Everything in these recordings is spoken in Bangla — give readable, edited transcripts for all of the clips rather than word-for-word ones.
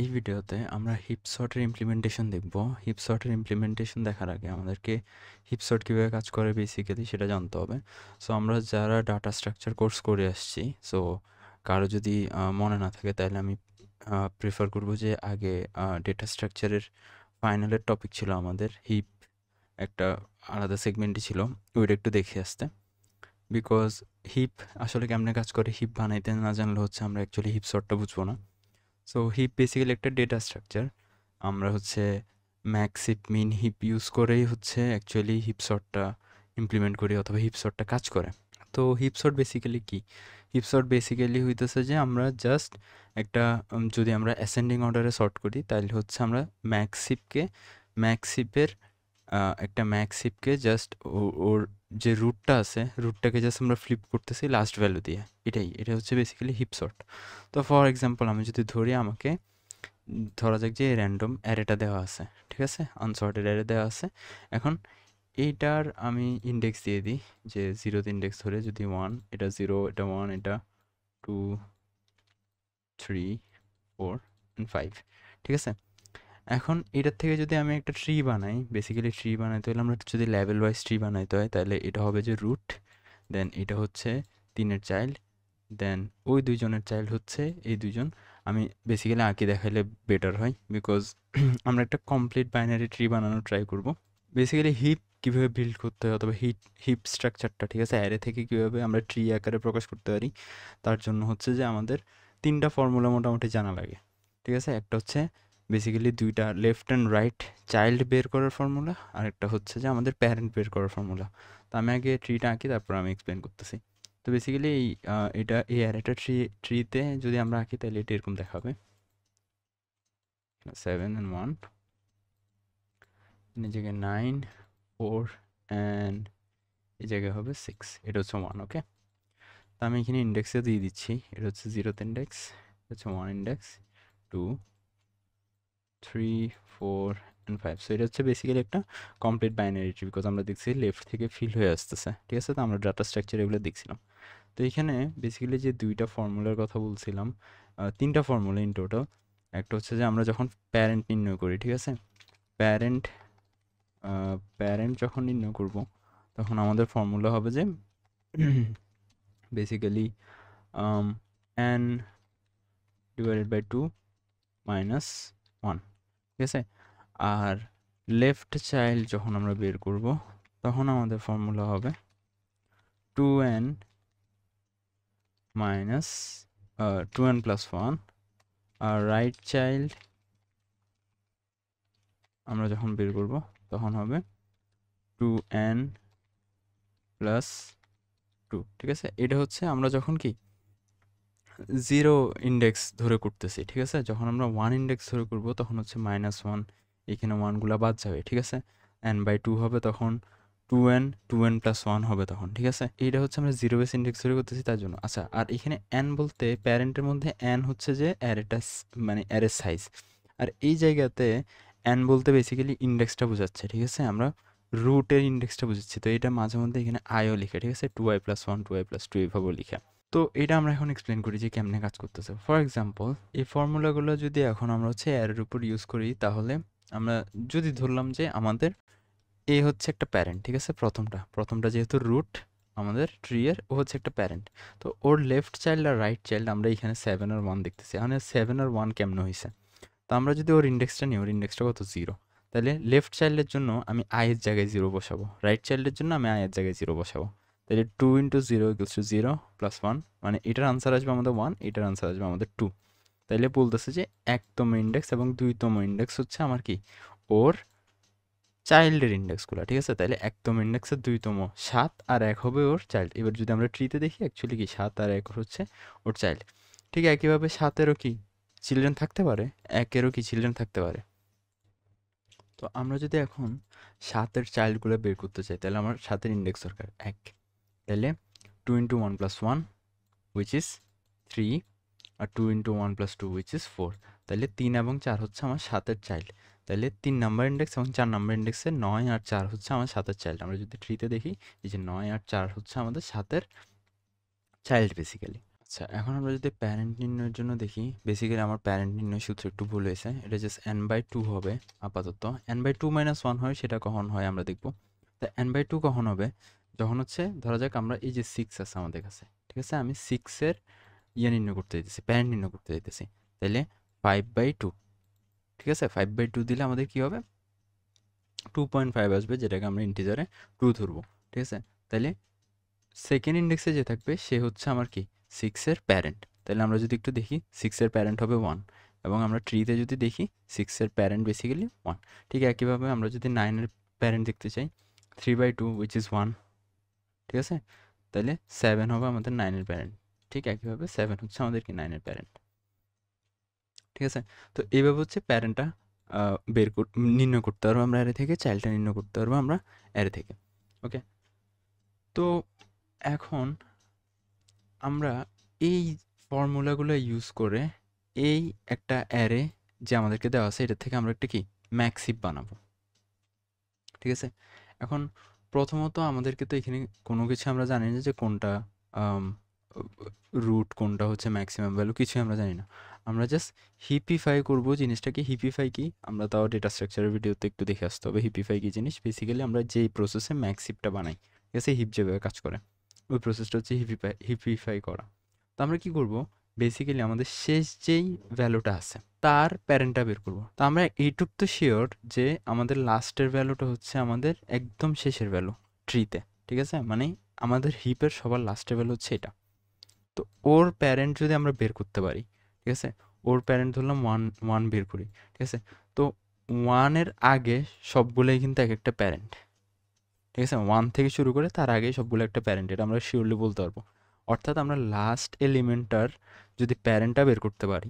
এই ভিডিওতে আমরা হিপ সর্টের ইমপ্লিমেন্টেশন দেখব। হিপ সর্টের ইমপ্লিমেন্টেশন দেখার আগে আমাদেরকে হিপ সর্ট কীভাবে কাজ করে বেসিক্যালি সেটা জানতে হবে। সো আমরা যারা ডাটা স্ট্রাকচার কোর্স করে আসছি, সো কারো যদি মনে না থাকে তাহলে আমি প্রেফার করব যে আগে ডেটা স্ট্রাকচারের ফাইনালের টপিক ছিল আমাদের হিপ, একটা আলাদা সেগমেন্টই ছিল, ওইটা একটু দেখে আসতে। বিকজ হিপ আসলে কেমনে কাজ করে হিপ বানাইতে না জানলে হচ্ছে আমরা অ্যাকচুয়ালি হিপ সর্টটা বুঝবো না। সো হিপ বেসিক্যালি একটা ডেটা স্ট্রাকচার। আমরা হচ্ছে ম্যাক্স হিপ মিন হিপ ইউজ করেই হচ্ছে অ্যাকচুয়ালি হিপ সর্টটা ইমপ্লিমেন্ট করি অথবা হিপ সর্টটা কাজ করে। তো হিপ সর্ট বেসিক্যালি কি? হিপ সর্ট বেসিক্যালি হইতেছে যে আমরা জাস্ট একটা যদি আমরা অ্যাসেন্ডিং অর্ডারে সর্ট করি তাহলে হচ্ছে আমরা ম্যাক্স হিপের একটা ম্যাক্স হিপকে জাস্ট ওর যে রুটটা আছে রুটটাকে জাস্ট আমরা ফ্লিপ করতেছি লাস্ট ভ্যালু দিয়ে। এটা হচ্ছে বেসিক্যালি হিপ সর্ট। তো ফর এক্সাম্পল আমি যদি ধরি, আমাকে ধরা যাক যে র্যান্ডম অ্যারেটা দেওয়া আছে, ঠিক আছে, আনসর্টেড অ্যারে দেওয়া আছে। এখন এইটার আমি ইন্ডেক্স দিয়ে দিই, যে জিরোতে ইন্ডেক্স ধরে যদি 1, এটা 0, এটা 1, এটা 2, 3, 4 and 5, ঠিক আছে। এখন এটার থেকে যদি আমি একটা ট্রি বানাই, বেসিক্যালি ট্রি বানাইতে হলে আমরা যদি লেভেল ওয়াইজ ট্রি বানাইতে হয় তাহলে এটা হবে যে রুট, দেন এটা হচ্ছে 3-এর চাইল্ড, দেন ওই দুইজনের চাইল্ড হচ্ছে এই দুইজন। আমি বেসিক্যালি আঁকি দেখাইলে বেটার হয়, বিকজ আমরা একটা কমপ্লিট বাইনারি ট্রি বানানোর ট্রাই করব। বেসিক্যালি হিপ কীভাবে বিল্ড করতে হয় অথবা হিপ স্ট্রাকচারটা, ঠিক আছে, অ্যারে থেকে কীভাবে আমরা ট্রি আকারে প্রকাশ করতে পারি, তার জন্য হচ্ছে যে আমাদের 3টা ফর্মুলা মোটামুটি জানা লাগে, ঠিক আছে। একটা হচ্ছে বেসিক্যালি 2টা লেফট অ্যান্ড রাইট চাইল্ড বের করার ফর্মুলা, আর একটা হচ্ছে যে আমাদের প্যারেন্ট বের করার ফর্মুলা। তো আমি আগে ট্রিটা আঁকি, তারপর আমি এক্সপ্লেন করতেছি। তো বেসিক্যালি এই অ্যারেটা ট্রিতে যদি আমরা আঁকি তাহলে এটা এরকম দেখাবে 7 and 1, এই জায়গায় 9, 4 and এই জায়গায় হবে 6, এটা হচ্ছে 1। ওকে, তো আমি এখানে ইন্ডেক্সে দিয়ে দিচ্ছি, এটা হচ্ছে 0তে ইন্ডেক্স, এটা হচ্ছে 1 ইন্ডেক্স, 2, 3, 4 and 5। সো এটা হচ্ছে বেসিক্যালি একটা কমপ্লিট বাইনারি ট্রি, বিকজ আমরা দেখছি লেফট থেকে ফিল হয়ে আসতেছে, ঠিক আছে। তো আমরা ডাটা স্ট্রাকচার এগুলো দেখছিলাম। তো এখানে বেসিক্যালি যে 2টা ফর্মুলার কথা বলছিলাম, 3টা ফর্মুলা ইন টোটাল। একটা হচ্ছে যে আমরা যখন প্যারেন্ট নির্ণয় করি, ঠিক আছে, প্যারেন্ট প্যারেন্ট যখন নির্ণয় করব তখন আমাদের ফর্মুলা হবে যে basically n divided by 2 minus 1, ঠিক আছে। আর লেফট চাইল্ড যখন আমরা বের করব তখন আমাদের ফর্মুলা হবে 2n মাইনাস 2n প্লাস 1। আর রাইট চাইল্ড আমরা যখন বের করব তখন হবে 2n প্লাস 2, ঠিক আছে। এটা হচ্ছে আমরা যখন কি 0 ইন্ডেক্স ধরে করতেছি, ঠিক আছে। যখন আমরা 1 ইন্ডেক্স ধরে করব তখন হচ্ছে -1, এখানে 1গুলা বাদ যাবে, ঠিক আছে। n/2 হবে তখন 2n প্লাস 1 হবে তখন, ঠিক আছে। এইটা হচ্ছে আমরা 0 বেস ইন্ডেক্স ধরে করতেছি তার জন্য। আচ্ছা, আর এখানে n বলতে প্যারেন্টের মধ্যে n হচ্ছে যে অ্যারেটা, মানে অ্যারের সাইজ। আর এই জায়গাতে n বলতে বেসিক্যালি ইন্ডেক্সটা বোঝাচ্ছে, ঠিক আছে। আমরা রুটের ইন্ডেক্সটা বুঝাচ্ছি। তো এটা মাঝে মধ্যে এখানে আইও লিখে, ঠিক আছে, 2i + 1, 2i + 2 এইভাবেও লিখে। তো এটা আমরা এখন এক্সপ্লেন করি যে কেমনে কাজ করতেছে। ফর এক্সাম্পল, এই ফর্মুলাগুলো যদি এখন আমরা হচ্ছে অ্যারের উপর ইউজ করি, তাহলে আমরা যদি ধরলাম যে আমাদের এ হচ্ছে একটা প্যারেন্ট, ঠিক আছে। প্রথমটা যেহেতু রুট আমাদের ট্রি এর, ও হচ্ছে একটা প্যারেন্ট। তো ওর লেফট চাইল্ড আর রাইট চাইল্ড আমরা এখানে 7 আর 1 দেখতেছি। এখন 7 আর 1 কেমনে হয়েছে? তো আমরা যদি ওর ইন্ডেক্সটা নিই, ওর ইন্ডেক্সটা কত? 0। তাহলে লেফট চাইল্ডের জন্য আমি i এর জায়গায় 0 বসাবো, রাইট চাইল্ডের জন্য আমি i এর জায়গায় 0 বসাবো। তাহলে 2 × 0 = 0 প্লাস 1, মানে এটার আনসার আসবে আমাদের 1, এটার আনসার আসবে আমাদের 2। তাইলে বলতেছে যে 1তম ইন্ডেক্স এবং 2তম ইন্ডেক্স হচ্ছে আমার কি, ওর চাইল্ডের ইন্ডেক্সগুলো, ঠিক আছে। তাহলে 1তম ইন্ডেক্সের 2তম 7 আর 1 হবে ওর চাইল্ড। এবার যদি আমরা ট্রিতে দেখি অ্যাকচুয়ালি কি 7 আর 1 হচ্ছে ওর চাইল্ড। ঠিক একইভাবে 7এরও কি চিলড্রেন থাকতে পারে, 1এরও কি চিলড্রেন থাকতে পারে। তো আমরা যদি এখন 7এর চাইল্ডগুলো বের করতে চাই তাহলে আমার 7এর ইন্ডেক্স দরকার 1। তাহলে 2 × 1 + 1 which is 3, R 2 × 1 + 2 which is 4। তাহলে 3 এবং 4 হচ্ছে আমার 7এর চাইল্ড। তাহলে 3 নাম্বার ইন্ডেক্স এবং 4 নাম্বার ইন্ডেক্সে 9 আর 4 হচ্ছে আমার 7এর চাইল্ড। আমরা যদি ট্রিতে দেখি, এই যে 9 আর 4 হচ্ছে আমাদের 7এর চাইল্ড বেসিক্যালি। আচ্ছা, এখন আমরা যদি প্যারেন্ট নির্ণয়ের জন্য দেখি, বেসিক্যালি আমার প্যারেন্ট নির্ণয় সূত্র একটু ভুল হয়েছে। এটা জাস্ট n/2 হবে আপাতত। n/2 - 1 হয়, সেটা কখন হয় আমরা দেখব। তো n/2 কখন হবে? যখন হচ্ছে ধরা যাক আমরা এই যে 6 আছে আমাদের কাছে, ঠিক আছে? আমি 6 এর নির্ণয় করতে চাইতেছি, প্যারেন্ট নির্ণয় করতে চাইতেছি। তাইলে 5/2, ঠিক আছে? 5/2 দিলে আমাদের কি হবে? 2.5 আসবে, যেটাকে আমরা ইন্টিজারে 2 ধরবো, ঠিক আছে? তাইলে সেকেন্ড ইন্ডেক্সে যে থাকবে সে হচ্ছে আমার কি 6 এর প্যারেন্ট। তাহলে আমরা যদি একটু দেখি 6 এর প্যারেন্ট হবে 1, এবং আমরা ট্রিতে যদি দেখি 6 এর প্যারেন্ট বেসিক্যালি 1। ঠিক একইভাবে আমরা যদি 9 এর প্যারেন্ট দেখতে চাই 3/2 which is 1, ঠিক আছে? তাহলে 7 হবে আমাদের 9 এর প্যারেন্ট। ঠিক একইভাবে 7 হচ্ছে আমাদের কি 9 এর প্যারেন্ট, ঠিক আছে? তো এইভাবে হচ্ছে প্যারেন্টটা নির্ণয় করতে পারবো আমরা অ্যারে থেকে, চাইল্ডটা নির্ণয় করতে পারবো আমরা অ্যারে থেকে। ওকে, তো এখন আমরা এই ফর্মুলাগুলো ইউজ করে এই একটা অ্যারে যে আমাদেরকে দেওয়া আছে, এটা থেকে আমরা একটা কি ম্যাক্সিভ বানাবো, ঠিক আছে? এখন প্রথমত আমাদেরকে তো এখানে কোনো কিছু আমরা জানি না যে কোনটা রুট, কোনটা হচ্ছে ম্যাক্সিমাম ভ্যালু, কিছুই আমরা জানি না। আমরা জাস্ট হিপিফাই করব জিনিসটাকে। হিপিফাই কি আমরা তাও ডেটা স্ট্রাকচারের ভিডিওতে একটু দেখে আসতে হবে হিপিফাই কি জিনিস। বেসিক্যালি আমরা যেই প্রসেসে ম্যাক্সিভটা বানাই, ঠিক আছে, হিপ যেভাবে কাজ করে ওই প্রসেসটা হচ্ছে হিপিফাই করা। তো আমরা কি করব, বেসিক্যালি আমাদের শেষ যেই ভ্যালুটা আছে তার প্যারেন্টটা বের করব। তো আমরা এইটুক তো শিওর যে আমাদের লাস্টের ভ্যালুটা হচ্ছে আমাদের একদম শেষের ভ্যালু ট্রিতে, ঠিক আছে? মানে আমাদের হিপের সবার লাস্টের ভ্যালু হচ্ছে এটা। তো ওর প্যারেন্ট যদি আমরা বের করতে পারি, ঠিক আছে, ওর প্যারেন্ট ধরলাম 1 বের করি, ঠিক আছে? তো 1 এর আগে সবগুলোই কিন্তু এক একটা প্যারেন্ট, ঠিক আছে? 1 থেকে শুরু করে তার আগে সবগুলো একটা প্যারেন্ট, এটা আমরা শিওরলি বলতে পারবো। অর্থাৎ আমরা লাস্ট এলিমেন্টটার যদি প্যারেন্টটা বের করতে পারি,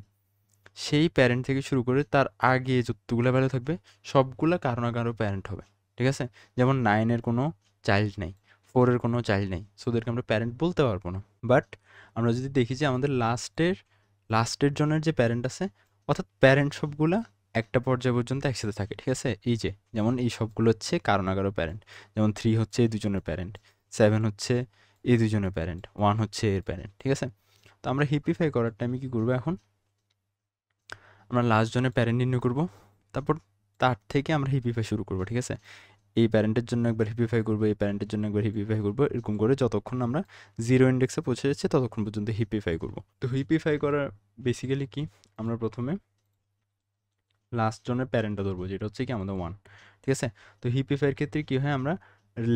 সেই প্যারেন্ট থেকে শুরু করে তার আগে যতগুলো ভ্যালু থাকবে সবগুলো কারো না কারো প্যারেন্ট হবে, ঠিক আছে? যেমন 9 এর কোনো চাইল্ড নেই, 4 এর কোনো চাইল্ড নেই, সো ওদেরকে আমরা প্যারেন্ট বলতে পারবো না। বাট আমরা যদি দেখি যে আমাদের লাস্টের জনের যে প্যারেন্ট আছে, অর্থাৎ প্যারেন্ট সবগুলা একটা পর্যায় পর্যন্ত একসাথে থাকে, ঠিক আছে? এই যে যেমন এই সবগুলো হচ্ছে কারো না কারো প্যারেন্ট, যেমন 3 হচ্ছে এই দুজনের প্যারেন্ট, 7 হচ্ছে এই দুজনের প্যারেন্ট, 1 হচ্ছে এর প্যারেন্ট, ঠিক আছে? তো আমরা হিপিফাই করার টাইমে কি করবো, এখন আমরা লাস্ট জনের প্যারেন্ট নির্ণয় করব, তারপর তার থেকে আমরা হিপিফাই শুরু করব, ঠিক আছে? এই প্যারেন্টের জন্য একবার হিপিফাই করবো, এই প্যারেন্টের জন্য একবার হিপিফাই করবো, এরকম করে যতক্ষণ আমরা 0 ইন্ডেক্সে পৌঁছে যাচ্ছে ততক্ষণ পর্যন্ত হিপিফাই করব। তো হিপিফাই করার বেসিক্যালি কি, আমরা প্রথমে লাস্ট জনের প্যারেন্টটা ধরবো, যেটা হচ্ছে কি আমাদের 1, ঠিক আছে? তো হিপিফাইয়ের ক্ষেত্রে কি হয়, আমরা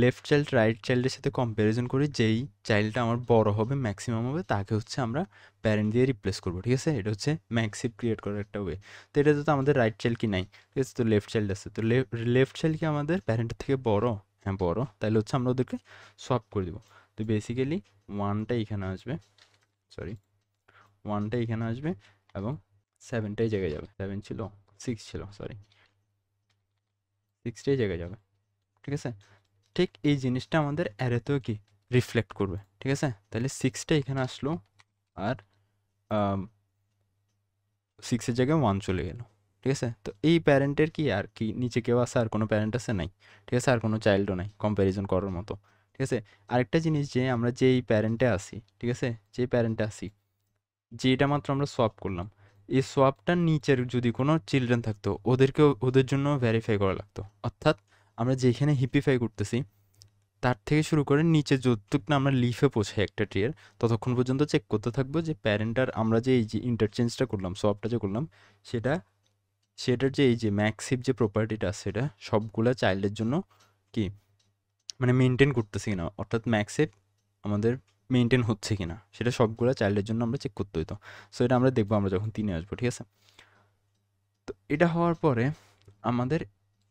লেফট চাইল্ড রাইট চাইল্ডের সাথে কম্প্যারিজন করি, যেই চাইল্ডটা আমার বড় হবে ম্যাক্সিমাম হবে তাকে হচ্ছে আমরা প্যারেন্ট দিয়ে রিপ্লেস করবো, ঠিক আছে? এটা হচ্ছে ম্যাক্সিভ ক্রিয়েট করার একটা ওয়ে। তো এটা তো আমাদের রাইট চাইল্ড কি নাই, ঠিক আছে? তো লেফট চাইল্ড আছে, তো লেফট চাইল্ড কি আমাদের প্যারেন্টের থেকে বড়? হ্যাঁ বড়, তাহলে হচ্ছে আমরা ওদেরকে সোয়াপ করে দিব। তো বেসিক্যালি 1টা এখানে আসবে, সরি 1টা এখানে আসবে, এবং 7টাই জায়গায় যাবে। 7 ছিল, 6 ছিল, সরি 6টাই জায়গায় যাবে, ঠিক আছে? ঠিক এই জিনিসটা আমাদের অ্যারেতেও কি রিফ্লেক্ট করবে, ঠিক আছে? তাহলে 6টা এখানে আসলো, আর 6-এর জায়গায় 1 চলে গেল, ঠিক আছে? তো এই প্যারেন্টের কি আর কি নিচে কেউ আছে, আর কোনো প্যারেন্ট আছে? নাই, ঠিক আছে? আর কোনো চাইল্ডও নাই কম্প্যারিজন করার মতো, ঠিক আছে? আরেকটা জিনিস, যে আমরা যেই প্যারেন্টে আসি, ঠিক আছে, যেই প্যারেন্টে আসি, যেটা মাত্র আমরা সোয়াপ করলাম, এই সোয়াপটার নিচের যদি কোনো চিলড্রেন থাকতো ওদেরকেও ওদের জন্য ভেরিফাই করা লাগতো। অর্থাৎ আমরা যেখানে হিপিফাই করতেছি তার থেকে শুরু করে নিচে যতটুক না আমরা লিফে পৌঁছাই একটা ট্রিয়ের, ততক্ষণ পর্যন্ত চেক করতে থাকবো যে প্যারেন্টার আমরা যে এই যে ইন্টারচেঞ্জটা করলাম, সোয়াপটা যে করলাম, সেটা সেটার যে এই যে ম্যাক্সিভ যে প্রপার্টিটা আছে সেটা সবগুলা চাইল্ডের জন্য কি মানে মেনটেন করতেছি কিনা, অর্থাৎ ম্যাক্সিভ আমাদের মেনটেন হচ্ছে কিনা সেটা সবগুলা চাইল্ডের জন্য আমরা চেক করতে হইতো। সো এটা আমরা দেখবো আমরা যখন 3-এ আসবো, ঠিক আছে? তো এটা হওয়ার পরে আমাদের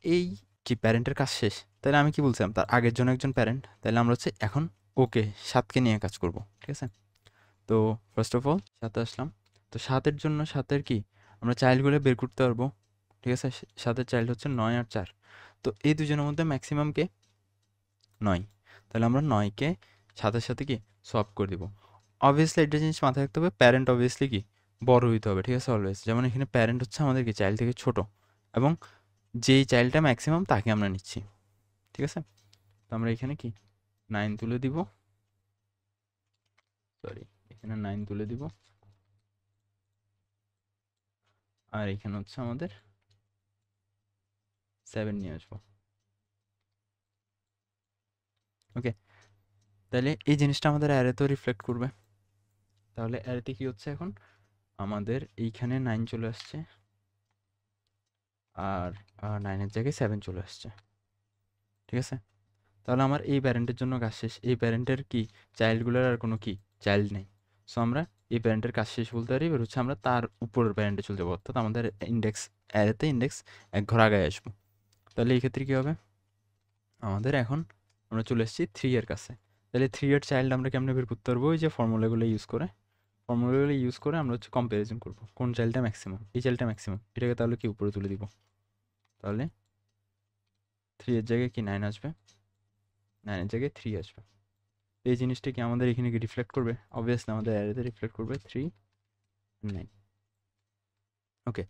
এই কি প্যারেন্টের কাজ শেষ। তাহলে আমি কি বলছিলাম, তার আগের জন্য একজন প্যারেন্ট, তাহলে আমরা হচ্ছে এখন ওকে 7কে নিয়ে কাজ করব, ঠিক আছে? তো ফার্স্ট অফ অল 7-এ আসলাম। তো 7-এর জন্য 7-এর কি আমরা চাইল্ডগুলো বের করতে পারবো, ঠিক আছে? 7-এর চাইল্ড হচ্ছে 9 আর 4। তো এই দুজনের মধ্যে ম্যাক্সিমাম কে 9, তাহলে আমরা 9কে 7-এর সাথে কি সোয়াপ করে দিব। অবভিয়াসলি একটা জিনিস মাথায় রাখতে হবে, প্যারেন্ট অবভিয়াসলি কি বড় হইতে হবে, ঠিক আছে? অলওয়েজ, যেমন এখানে প্যারেন্ট হচ্ছে আমাদের কি চাইল্ড থেকে ছোট, এবং যেই চাইল্ডটা ম্যাক্সিমাম তাকে আমরা নিচ্ছি, ঠিক আছে? তো আমরা এখানে কি 9 তুলে দিব, সরি এখানে 9 তুলে দিব, আর এখানে হচ্ছে আমাদের 7 নিয়ে আসবো। ওকে, তাহলে এই জিনিসটা আমাদের অ্যারেতেও রিফ্লেক্ট করবে। তাহলে অ্যারেতে কি হচ্ছে এখন, আমাদের এইখানে 9 চলে আসছে, আর 9-এর জায়গায় 7 চলে আসছে। ঠিক আছে, তাহলে আমার এই প্যারেন্টের জন্য কাজ শেষ। এই প্যারেন্টের কি চাইল্ডগুলোর আর কোনো কি চাইল্ড নেই। সো আমরা এই প্যারেন্টের কাজ শেষ বলতে পারি, এবার হচ্ছে আমরা তার উপরের প্যারেন্টে চলে যাবো, অর্থাৎ আমাদের ইন্ডেক্স অ্যারেতে ইন্ডেক্স এক ঘর আগায় আসবো। তাহলে এই ক্ষেত্রে কী হবে, আমাদের এখন আমরা চলে এসেছি 3 এর কাছে। তাহলে 3 এর চাইল্ড আমরা কেমনে বের করতে পারবো, ওই যে ফর্মুলাগুলো ইউজ করে, আমরা হচ্ছে কম্প্যারিজন করবো কোন চাইল্ডটা ম্যাক্সিমাম। এই চাইল্ডটা ম্যাক্সিমাম, এটাকে তাহলে কি উপরে তুলে দিব। তাহলে 3 এর জায়গায় কি 9 আসবে, 9-এর জায়গায় 3 আসবে। এই জিনিসটা কি আমাদের এখানে কি রিফ্লেক্ট করবে, অবভিয়াসলি আমাদের অ্যারেতে রিফ্লেক্ট করবে 3, 9। ওকে,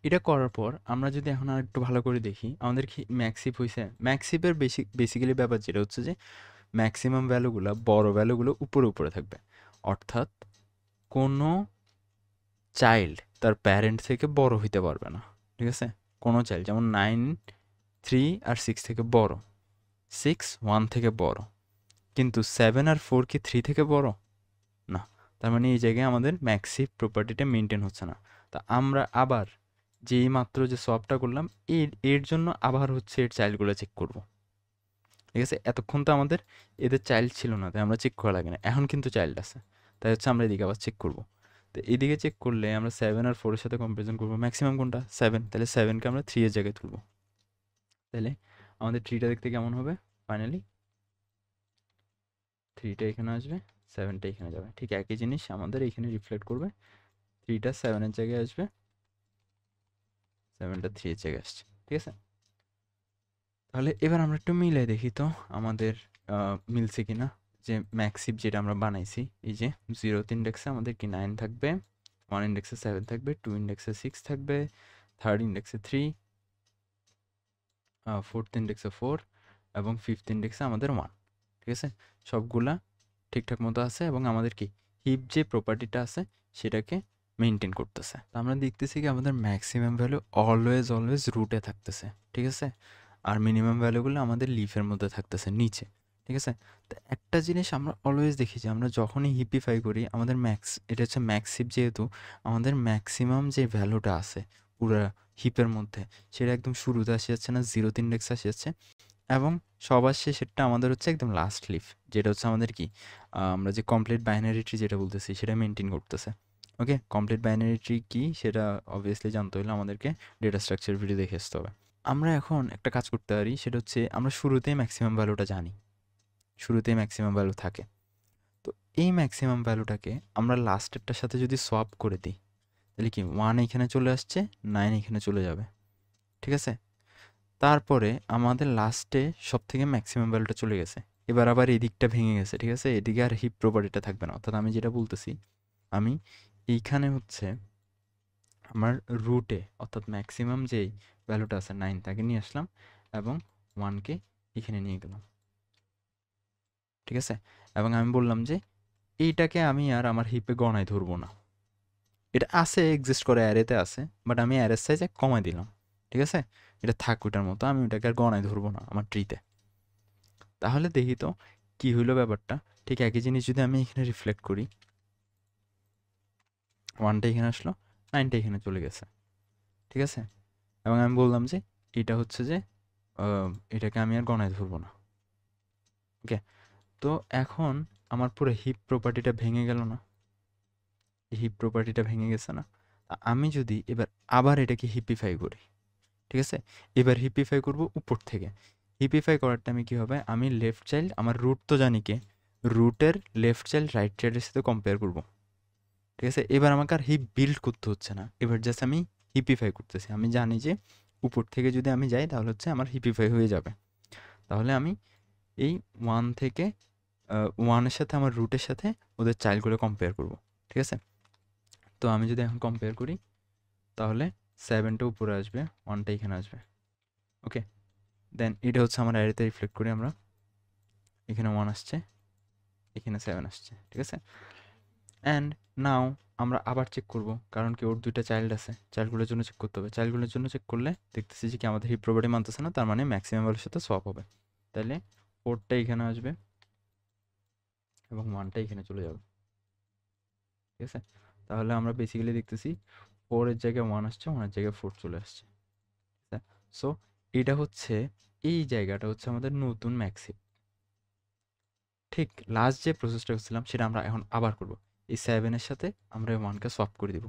এটা করার পর আমরা যদি এখন আর একটু ভালো করে দেখি, আমাদের কি ম্যাক্সিপ হয়েছে। ম্যাক্সিপের বেসিক্যালি ব্যাপার যেটা হচ্ছে যে ম্যাক্সিমাম ভ্যালুগুলো, বড় ভ্যালুগুলো উপরে উপরে থাকবে, অর্থাৎ কোনো চাইল্ড তার প্যারেন্ট থেকে বড় হইতে পারবে না। ঠিক আছে, কোনো চাইল্ড, যেমন 9 3 আর 6 থেকে বড়, 6 1 থেকে বড়, কিন্তু 7 আর 4 কি 3 থেকে বড় না। তার মানে এই জায়গায় আমাদের ম্যাক্সিভ প্রপার্টিটা মেনটেন হচ্ছে না। তা আমরা আবার যেই মাত্র যে সবটা করলাম, এর জন্য আবার হচ্ছে এর চাইল্ডগুলো চেক করব। ঠিক আছে, এতক্ষণ তো আমাদের এদের চাইল্ড ছিল না, তাই আমরা চেক করা লাগে না। এখন কিন্তু চাইল্ড আছে, তাই হচ্ছে আমরা এদিকে আবার চেক করব। তো এদিকে চেক করলে আমরা 7 আর 4-এর সাথে কম্পারিজন করবো, ম্যাক্সিমাম কোনটা 7, তাহলে 7-কে আমরা 3 এর জায়গায় তুলব। তাহলে আমাদের 3টা দেখতে কেমন হবে, ফাইনালি 3টা এখানে আসবে, 7টা এখানে যাবে। ঠিক একই জিনিস আমাদের এখানে রিফ্লেক্ট করবে, 3টা 7-এর জায়গায় আসবে, 7টা 3 এর জায়গায় আসছে। ঠিক আছে, তাহলে এবার আমরা একটু মিলাই দেখি তো আমাদের মিলছে কিনা। যে ম্যাক্সিভ যেটা আমরা বানাইছি, এই যে 0th ইন্ডেক্সে আমাদের কি 9 থাকবে, 1 ইন্ডেক্সে 7 থাকবে, 2 ইন্ডেক্সে 6 থাকবে, 3rd ইন্ডেক্সে 3, 4th ইন্ডেক্সে 4, এবং 5th ইন্ডেক্সে আমাদের 1। ঠিক আছে, সবগুলা ঠিকঠাক মতো আছে, এবং আমাদের কি হিপ যে প্রপার্টিটা আছে সেটাকে মেনটেন করতেছে। তো আমরা দেখতেছি কি আমাদের ম্যাক্সিমাম ভ্যালু অলওয়েজ রুটে থাকতেছে। ঠিক আছে, আর মিনিমাম ভ্যালুগুলো আমাদের লিফের মধ্যে থাকতেছে নিচে। ঠিক আছে, তো একটা জিনিস আমরা অলওয়েজ দেখি যে আমরা যখনই হিপিফাই করি আমাদের এটা হচ্ছে ম্যাক্সিভ, যেহেতু আমাদের ম্যাক্সিমাম যে ভ্যালুটা আছে পুরো হিপের মধ্যে, সেটা একদম শুরুতে আসে যাচ্ছে না, 0th ইন্ডেক্স আসে যাচ্ছে, এবং সবার শেষেরটা আমাদের হচ্ছে একদম লাস্ট লিফ, যেটা হচ্ছে আমাদের কি আমরা যে কমপ্লিট বাইনারি ট্রি যেটা বলতেছি সেটা মেনটেন করতেছে। ওকে, কমপ্লিট বাইনারি ট্রি কি সেটা অবভিয়াসলি জানতে হলে আমাদেরকে ডেটা স্ট্রাকচার ভিডিও দেখে আসতে হবে। আমরা এখন একটা কাজ করতে পারি, সেটা হচ্ছে আমরা শুরুতেই ম্যাক্সিমাম ভ্যালুটা জানি, শুরুতেই ম্যাক্সিমাম ভ্যালু থাকে। তো এই ম্যাক্সিমাম ভ্যালুটাকে আমরা লাস্টেরটার সাথে যদি সোয়াপ করে দিই, তাহলে কি 1 এখানে চলে আসছে, 9 এখানে চলে যাবে। ঠিক আছে, তারপরে আমাদের লাস্টে সব থেকে ম্যাক্সিমাম ভ্যালুটা চলে গেছে, এবার আবার এই দিকটা ভেঙে গেছে। ঠিক আছে, এদিকে আর হিপ প্রপার্টিটা থাকবে না। অর্থাৎ আমি যেটা বলতেছি, আমি এইখানে হচ্ছে আমার রুটে, অর্থাৎ ম্যাক্সিমাম যেই ভ্যালুটা আছে 9 তাকে নিয়ে আসলাম, এবং 1কে এখানে নিয়ে গেলাম। ঠিক আছে, এবং আমি বললাম যে এইটাকে আমি আর আমার হিপে গণায় ধরবো না, এটা আছে, এক্সিস্ট করে, অ্যারেতে আছে, বাট আমি অ্যারের সাইজ কমাই দিলাম। ঠিক আছে, এটা থাক ওটার মতো, আমি ওটাকে আর গণায় ধরবো না আমার ট্রিতে। তাহলে দেখি তো কি হইলো ব্যাপারটা। ঠিক একই জিনিস যদি আমি এখানে রিফ্লেক্ট করি, 1টা এখানে আসলো, 9টা এখানে চলে গেছে। ঠিক আছে, এবং আমি বললাম যে এটা হচ্ছে যে এটাকে আমি আর গণায় ধরবো না। ওকে, তো এখন আমার পুরো হিপ প্রপার্টিটা ভেঙে গেল না, হিপ প্রপার্টিটা ভেঙে গেছে না। আমি যদি এবার আবার এটাকে হিপিফাই করি, ঠিক আছে, এবার হিপিফাই করব উপর থেকে। হিপিফাই করার টাইমে কী হবে, আমি লেফট চাইল্ড, আমার রুট তো জানি কে, রুটের লেফট চাইল্ড রাইট চাইল্ডের সাথে কম্পেয়ার করব। ঠিক আছে, এবার আমাকে আর হিপ বিল্ড করতে হচ্ছে না, এবার জাস্ট আমি হিপিফাই করতেছি। আমি জানি যে উপর থেকে যদি আমি যাই তাহলে হচ্ছে আমার হিপিফাই হয়ে যাবে। তাহলে আমি এই 1 থেকে 1-এর সাথে আমার রুটের সাথে ওদের চাইল্ডগুলো কম্পেয়ার করব। ঠিক আছে, তো আমি যদি এখন কম্পেয়ার করি, তাহলে 7টা উপরে আসবে, 1টা এখানে আসবে। ওকে, দেন এটা হচ্ছে আমার অ্যারেতে রিফ্লেক্ট করি আমরা, এখানে 1 আসছে, এখানে 7 আসছে। ঠিক আছে, অ্যান্ড নাও আমরা আবার চেক করব, কারণ কি ওর 2টা চাইল্ড আছে, চাইল্ডগুলোর জন্য চেক করতে হবে। চাইল্ডগুলোর জন্য চেক করলে দেখতেছি যে কি আমাদের হিপ প্রপার্টি মানতেছে না, তার মানে ম্যাক্সিমাম ভ্যালুর সাথে সোয়াপ হবে। তাহলে 4টা এখানে আসবে এবং 1টা এখানে চলে যাবে, ঠিক আছে? তাহলে আমরা বেসিক্যালি দেখতেছি 4 এর জায়গায় 1 আসছে, 1 এর জায়গায় 4 চলে আসছে। সো এটা হচ্ছে, এই জায়গাটা হচ্ছে আমাদের নতুন ম্যাক্সিম। ঠিক লাস্ট যে প্রসেসটা করছিলাম সেটা আমরা এখন আবার করব। এই 7 এর সাথে আমরা এই 1কে সোয়াপ করে দিব,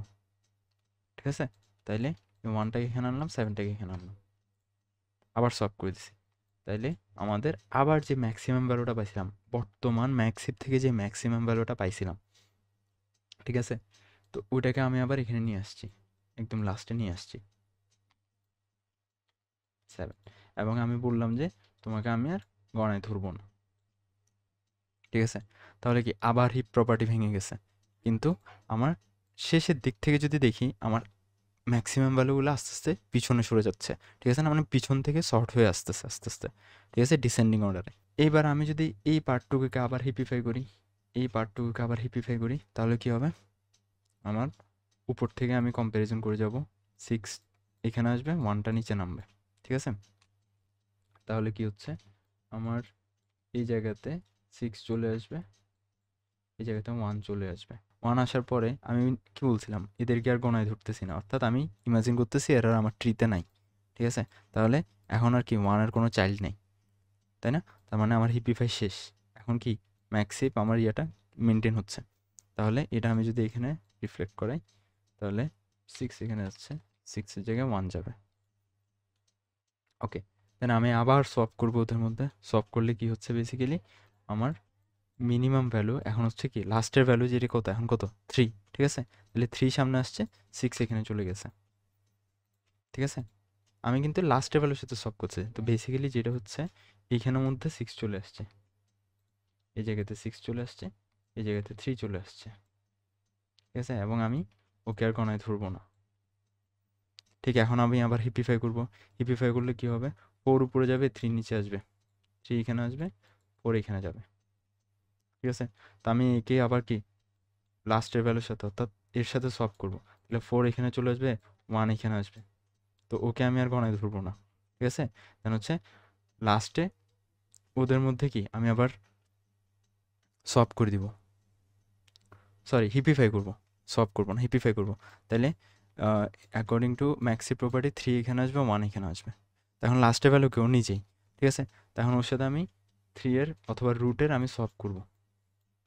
ঠিক আছে? তাইলে এই 1টাকে এখানে আনলাম, 7টাকে এখানে আনলাম, আবার সোয়াপ করে দিছি। তাইলে আমাদের আবার যে ম্যাক্সিমাম ভ্যালুটা পাইছিলাম, বর্তমান ম্যাক্সিম থেকে যে ম্যাক্সিমাম ভ্যালুটা পাইছিলাম, ঠিক আছে? তো ওইটাকে আমি আবার এখানে নিয়ে আসছি, একদম লাস্টে নিয়ে আসছি 7। এবং আমি বললাম যে তোমাকে আমি আর গণায় ধরবো না, ঠিক আছে? তাহলে কি আবার হিপ প্রপার্টি ভেঙে গেছে, কিন্তু আমার শেষের দিক থেকে যদি দেখি আমার ম্যাক্সিমাম ভ্যালুগুলো আস্তে আস্তে পিছনে সরে যাচ্ছে, ঠিক আছে না? মানে পিছন থেকে শর্ট হয়ে আসতেছে আস্তে আস্তে, ঠিক আছে, ডিসেন্ডিং অর্ডারে। এইবার আমি যদি এই পার্টটুকুকে আবার হিপিফাই করি, এই পার্টটুকুকে আবার হিপিফাই করি, তাহলে কি হবে? আমার উপর থেকে আমি কম্প্যারিজন করে যাব, 6 এখানে আসবে, 1টা নিচে নামবে, ঠিক আছে? তাহলে কি হচ্ছে, আমার এই জায়গাতে 6 চলে আসবে, এই জায়গাতে 1 চলে আসবে। 1 আসার পরে আমি কি বলছিলাম, এদেরকে আর গণায় ধরতেছি না, অর্থাৎ আমি ইমাজিন করতেছি এরা আমার ট্রিতে নাই, ঠিক আছে? তাহলে এখন আর কি 1 এর কোনো চাইল্ড নেই, তাই না? তার মানে আমার হিপিফাই শেষ। এখন কি ম্যাক্সিপ আমার ইয়েটা মেনটেন হচ্ছে। তাহলে এটা আমি যদি এখানে রিফ্লেক্ট করাই, তাহলে 6 এখানে যাচ্ছে, 6 এর জায়গায় 1 যাবে। ওকে, দেন আমি আবার সোয়াপ করবো ওদের মধ্যে। সোয়াপ করলে কি হচ্ছে, বেসিক্যালি আমার মিনিমাম ভ্যালু এখন হচ্ছে কি, লাস্টের ভ্যালু যেটা কত, এখন কত 3, ঠিক আছে? তাহলে 3 সামনে আসছে, 6 এখানে চলে গেছে, ঠিক আছে? আমি কিন্তু লাস্টের ভ্যালুর সাথে সব করছি, তো বেসিক্যালি যেটা হচ্ছে এইখানের মধ্যে 6 চলে আসছে, এই জায়গাতে 6 চলে আসছে, এই জায়গাতে 3 চলে আসছে, ঠিক আছে? এবং আমি ওকে আর গণায় ধরবো না। ঠিক এখন আমি আবার হিপিফাই করব। হিপিফাই করলে কি হবে, 4 উপরে যাবে, 3 নিচে আসবে, 3 এখানে আসবে, 4 এখানে যাবে, ঠিক আছে? তো আমি একে আবার কি লাস্টের ভ্যালুর সাথে, অর্থাৎ এর সাথে সব করব, তাহলে 4 এখানে চলে আসবে, 1 এখানে আসবে, তো ওকে আমি আর গণায় ধরবো না, ঠিক আছে? দেন হচ্ছে লাস্টে ওদের মধ্যে কি আমি আবার সব করে দিব, সরি হিপিফাই করব, সব করব না, হিপিফাই করব। তাহলে অ্যাকর্ডিং টু ম্যাক্সি প্রপার্টি 3 এখানে আসবে, 1 এখানে আসবে, তখন লাস্টের ভ্যালু কেউ নিজেই, ঠিক আছে? তখন ওর সাথে আমি 3 এর অথবা রুটের আমি সব করব,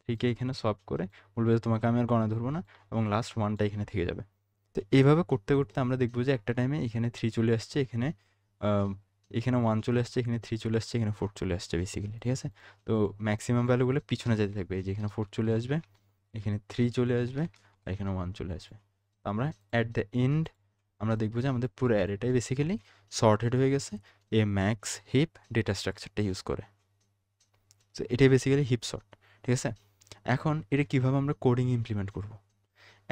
3কে এখানে সব করে বলবে যে তোমাকে আমি আর গণা ধরবো না, এবং লাস্ট 1টা এখানে থেকে যাবে। তো এইভাবে করতে করতে আমরা দেখবো যে একটা টাইমে এখানে 3 চলে আসছে, এখানে এখানে 1 চলে আসছে, এখানে 3 চলে আসছে, এখানে 4 চলে আসছে বেসিক্যালি, ঠিক আছে? তো ম্যাক্সিমাম ভ্যালুগুলো পিছনে যেতে থাকবে, এই যে এখানে 4 চলে আসবে, এখানে 3 চলে আসবে, আর এখানে 1 চলে আসবে। তো আমরা অ্যাট দ্য এন্ড আমরা দেখবো যে আমাদের পুরো অ্যারেটাই বেসিক্যালি সর্টেড হয়ে গেছে এই ম্যাক্স হিপ ডেটা স্ট্রাকচারটা ইউজ করে। তো এটাই বেসিক্যালি হিপ সর্ট, ঠিক আছে? এখন এটা কীভাবে আমরা কোডিং ইমপ্লিমেন্ট করব,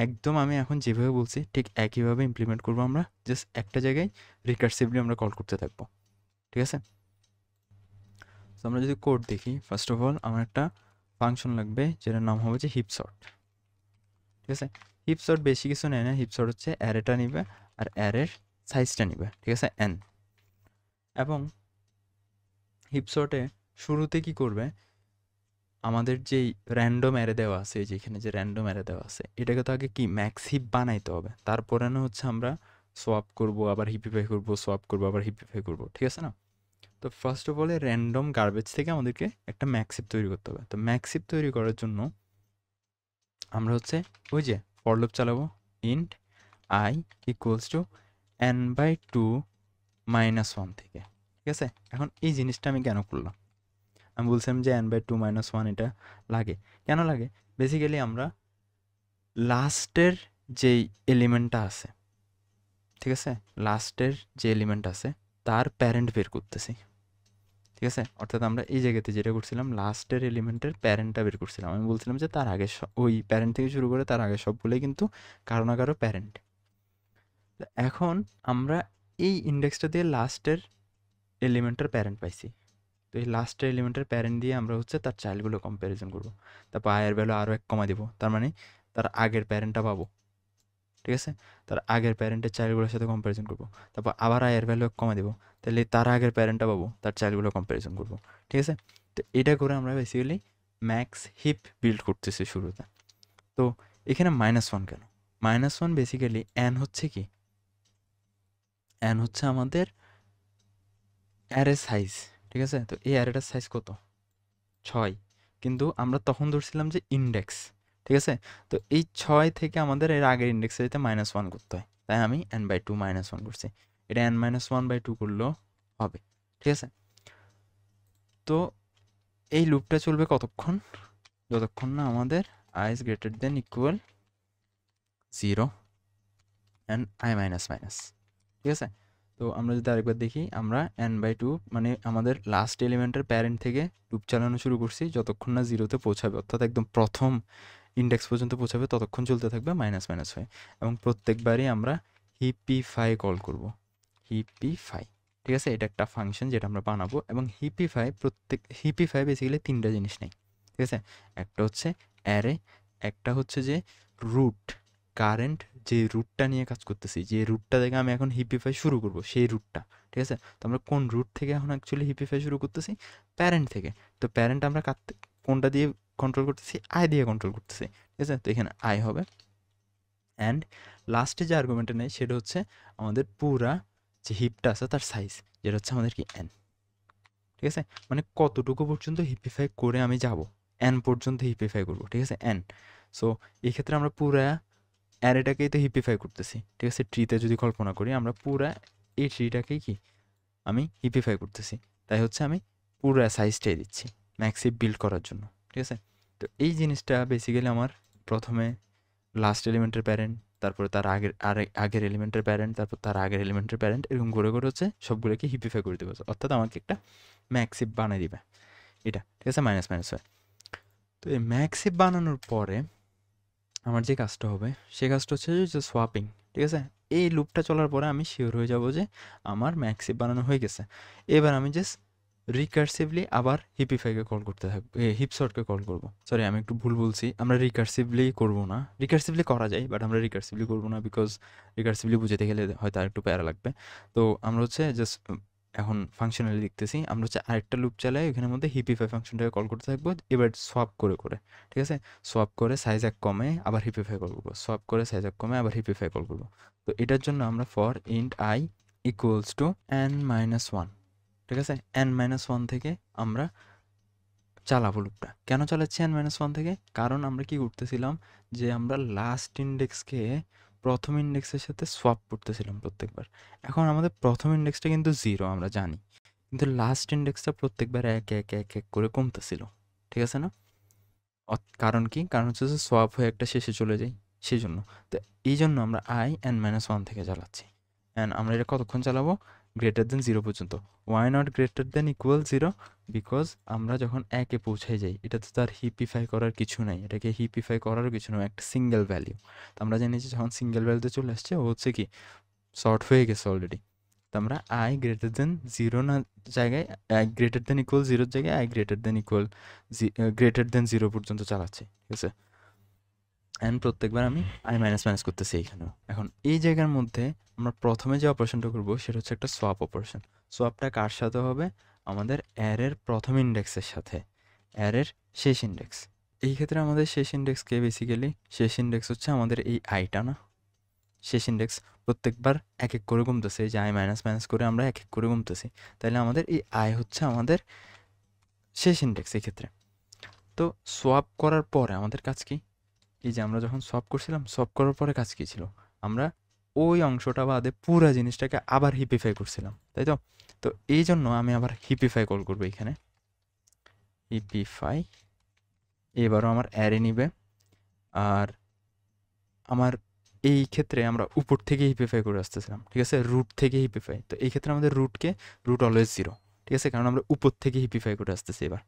একদম আমি এখন যেভাবে বলছি ঠিক একইভাবে ইমপ্লিমেন্ট করব আমরা, জাস্ট একটা জায়গায় রিকার্সিভলি আমরা কল করতে থাকবো, ঠিক আছে? তো আমরা যদি কোড দেখি, ফার্স্ট অফ অল আমার একটা ফাংশন লাগবে যেটার নাম হবে যে হিপ সর্ট, ঠিক আছে? হিপ সর্ট বেশি কিছু নেয় না, হিপ সর্ট হচ্ছে অ্যারেটা নিবে আর অ্যারের সাইজটা নিবে, ঠিক আছে, n। এবং হিপ সর্টে শুরুতে কি করবে, আমাদের যেই র্যান্ডম অ্যারে দেওয়া আছে, এই যে এখানে যে র্যান্ডম অ্যারে দেওয়া আছে, এটাকে তো আগে কি ম্যাক্স হিপ বানাইতে হবে, তারপরে না হচ্ছে আমরা সোয়াপ করব, আবার হিপিফাই করব, সোয়াপ করব, আবার হিপিফাই করব, ঠিক আছে না? তো first of all random garbage থেকে আমাদেরকে একটা ম্যাক্স হিপ তৈরি করতে হবে। তো ম্যাক্স হিপ তৈরি করার জন্য আমরা হচ্ছে ওই যে ফর লুপ চালাবো, int I equals to n/2 - 1 থেকে, ঠিক আছে? এখন এই জিনিসটা আমি কেন করলাম, আমি বলছিলাম যে n/2 - 1 এটা লাগে, কেন লাগে? বেসিক্যালি আমরা লাস্টের যেই এলিমেন্টটা আছে, ঠিক আছে, লাস্টের যে এলিমেন্ট আছে তার প্যারেন্ট বের করতেছি, ঠিক আছে? অর্থাৎ আমরা এই জায়গাতে যেটা করছিলাম, লাস্টের এলিমেন্টের প্যারেন্টটা বের করছিলাম। আমি বলছিলাম যে তার আগে ওই প্যারেন্ট থেকে শুরু করে তার আগে সবগুলোই কিন্তু কারো না কারো প্যারেন্ট। এখন আমরা এই ইন্ডেক্সটা দিয়ে লাস্টের এলিমেন্টের প্যারেন্ট পাইছি, তো এই লাস্টের এলিমেন্টের প্যারেন্ট দিয়ে আমরা হচ্ছে তার চাইল্ডগুলো কম্প্যারিজন করবো, তারপর আয়ের ভ্যালু আরও 1 কমা দেবো, তার মানে তার আগের প্যারেন্টটা পাবো, ঠিক আছে? তার আগের প্যারেন্টের চাইল্ডগুলোর সাথে কম্প্যারিজন করবো, তারপর আবার আই এর ভ্যালু কমে দেবো, তাহলে তার আগের প্যারেন্টটা পাবো, তার চাইল্ডগুলো কম্প্যারিজন করবো, ঠিক আছে? তো এটা করে আমরা বেসিক্যালি ম্যাক্স হিপ বিল্ড করতেছি শুরুতে। তো এখানে -1 কেন? -1 বেসিক্যালি n হচ্ছে কি, n হচ্ছে আমাদের অ্যারে সাইজ, ঠিক আছে? তো এই অ্যারেটার সাইজ কত? 6, কিন্তু আমরা তখন ধরছিলাম যে ইন্ডেক্স, ঠিক আছে? তো এই 6 থেকে আমাদের এর আগের ইন্ডেক্সে যেতে -1 করতে হয়, তাই আমি n/2 -1 করছি। এটা n-1/2 করলেও হবে, ঠিক আছে? তো এই লুপটা চলবে কতক্ষণ? যতক্ষণ না আমাদের i is greater than equal 0 and i minus minus, ঠিক আছে? তো আমরা যদি আরেকবার দেখি, আমরা n/2 মানে আমাদের লাস্ট এলিমেন্টের প্যারেন্ট থেকে লুপ চালানো শুরু করছি যতক্ষণ না 0-তে পৌঁছাবে, অর্থাৎ একদম প্রথম ইন্ডেক্স পর্যন্ত পৌঁছাবে ততক্ষণ চলতে থাকবে -1 হয়ে, এবং প্রত্যেকবারই আমরা হিপিফাই কল করব, হিপিফাই, ঠিক আছে? এটা একটা ফাংশন যেটা আমরা বানাবো, এবং হিপিফাই বেসিক্যালি 3টা জিনিস নেই, ঠিক আছে? একটা হচ্ছে অ্যারে, একটা হচ্ছে যে রুট, কারেন্ট যে রুটটা নিয়ে কাজ করতেছি, যে রুটটা থেকে আমি এখন হিপিফাই শুরু করব, সেই রুটটা, ঠিক আছে? তো আমরা কোন রুট থেকে এখন অ্যাকচুয়ালি হিপিফাই শুরু করতেছি? প্যারেন্ট থেকে। তো প্যারেন্ট আমরা কোনটা দিয়ে কন্ট্রোল করতেছি? আই দিয়ে কন্ট্রোল করতেছি, ঠিক আছে? তো এখানে আই হবে, অ্যান্ড লাস্টে যে আর্গুমেন্টটা নেই সেটা হচ্ছে আমাদের পুরা যে হিপটা আছে তার সাইজ, যেটা হচ্ছে আমাদের কি এন, ঠিক আছে? মানে কতটুকু পর্যন্ত হিপিফাই করে আমি যাব, এন পর্যন্ত হিপিফাই করব, ঠিক আছে? এন। সো এই ক্ষেত্রে আমরা পুরা অ্যারেটাকেই তো হিপিফাই করতেছি, ঠিক আছে? ট্রিতে যদি কল্পনা করি, আমরা পুরা এই ট্রিটাকেই কি আমি হিপিফাই করতেছি, তাই হচ্ছে আমি পুরো সাইজটাই দিচ্ছি ম্যাক্স হিপ বিল্ড করার জন্য, ঠিক আছে? তো এই জিনিসটা বেসিক্যালি আমার প্রথমে লাস্ট এলিমেন্টের প্যারেন্ট, তারপরে তার আগের এলিমেন্টের প্যারেন্ট, তারপর তার আগের এলিমেন্টের প্যারেন্ট, এরকম করে হচ্ছে সবগুলোকে হিপিফাই করে দেবে, অর্থাৎ আমাকে একটা ম্যাক্স হিপ বানিয়ে দিবে এটা, ঠিক আছে? মাইনাস হয়। তো এই ম্যাক্স হিপ বানানোর পরে আমার যে কাজটা হবে সেই কাজটা হচ্ছে যে সোয়াপিং, ঠিক আছে? এই লুপটা চলার পরে আমি শিওর হয়ে যাব যে আমার ম্যাক্স হিপ বানানো হয়ে গেছে। এবার আমি জাস্ট রিকার্সিভলি আবার হিপিফাইকে কল করতে থাকবো, হিপসর্টকে কল করব। সরি, আমি একটু ভুল বলছি, আমরা রিকার্সিভলি করব না, রিকার্সিভলি করা যায় বাট আমরা রিকার্সিভলি করব না, বিকজ রিকার্সিভলি বুঝতে গেলে হয়তো আর একটু প্যারা লাগবে। তো আমরা হচ্ছে জাস্ট এখন ফাংশনালি দেখতেছি, আমরা হচ্ছে আরেকটা লুপ চালাই, এখানের মধ্যে হিপিফাই ফাংশনটাকে কল করতে থাকবো, এবার সোয়াপ করে, ঠিক আছে? সোয়াপ করে সাইজ এক কমে আবার হিপিফাই কল করবো, সোয়াপ করে সাইজ এক কমে আবার হিপিফাই কল করবো। তো এটার জন্য আমরা for int I equals to n-1, ঠিক আছে? n-1 থেকে আমরা চালাবো লুপটা। কেন চালাচ্ছি n-1 থেকে? কারণ আমরা কি করতেছিলাম, যে আমরা লাস্ট ইন্ডেক্সকে প্রথম ইন্ডেক্সের সাথে সোয়াপ করতেছিলাম প্রত্যেকবার। এখন আমাদের প্রথম ইন্ডেক্সটা কিন্তু 0 আমরা জানি, কিন্তু লাস্ট ইন্ডেক্সটা প্রত্যেকবার এক এক এক এক করে কমতেছিল, ঠিক আছে না? কারণ কি? কারণ হচ্ছে যে সোয়াপ হয়ে একটা শেষে চলে যাই, সেই জন্য। তো এই জন্য আমরা n-1 থেকে চালাচ্ছি, অ্যান্ড আমরা এটা কতক্ষণ চালাবো? গ্রেটার দেন 0 পর্যন্ত। Why not greater than equal 0? Because আমরা যখন একে পৌঁছে যাই, এটা তো তার হিপিফাই করার কিছু নাই, এটাকে হিপিফাই করারও কিছু নয়, একটা সিঙ্গেল ভ্যালিউ। তো আমরা জানি যে যখন সিঙ্গেল ভ্যালুতে চলে আসছে, ও হচ্ছে কি শর্ট হয়ে গেছে অলরেডি। তো আমরা আই গ্রেটার দেন 0 না জায়গায়, আই গ্রেটার দেন ইকুয়াল 0-র জায়গায় আই গ্রেটার দেন 0 পর্যন্ত চালাচ্ছি, ঠিক আছে? অ্যান্ড প্রত্যেকবার আমি আই মাইনাস মাইনাস করতেছি এইখানেও। এখন এই জায়গার মধ্যে আমরা প্রথমে যে অপারেশনটা করবো সেটা হচ্ছে একটা সোয়াপ অপারেশন। সোয়াপটা কার সাথে হবে? আমাদের অ্যারের প্রথম ইন্ডেক্সের সাথে, অ্যারের শেষ ইন্ডেক্স। এই ক্ষেত্রে আমাদের শেষ ইন্ডেক্সকে বেসিক্যালি, শেষ ইন্ডেক্স হচ্ছে আমাদের এই আইটা না, শেষ ইন্ডেক্স প্রত্যেকবার এক এক করে কমতেছে, যে আই মাইনাস মাইনাস করে আমরা এক এক করে কমতেছি, তাহলে আমাদের এই আই হচ্ছে আমাদের শেষ ইন্ডেক্স এই ক্ষেত্রে। তো সোয়াপ করার পরে আমাদের কাজ কি? এই যে আমরা যখন সলভ করছিলাম, সলভ করার পরে কাজ কী ছিল? আমরা ওই অংশটা বাদে পুরো জিনিসটাকে আবার হিপিফাই করছিলাম, তাই তো? তো এই জন্য আমি আবার হিপিফাই কল করবো এখানে, হিপিফাই। এবারও আমার অ্যারে নিবে, আর আমার এই ক্ষেত্রে আমরা উপর থেকে হিপিফাই করে আসতেছিলাম, ঠিক আছে? রুট থেকে হিপিফাই। তো এই ক্ষেত্রে আমাদের রুট অলওয়েজ 0, ঠিক আছে? কারণ আমরা উপর থেকে হিপিফাই করে আসতেছি এবার।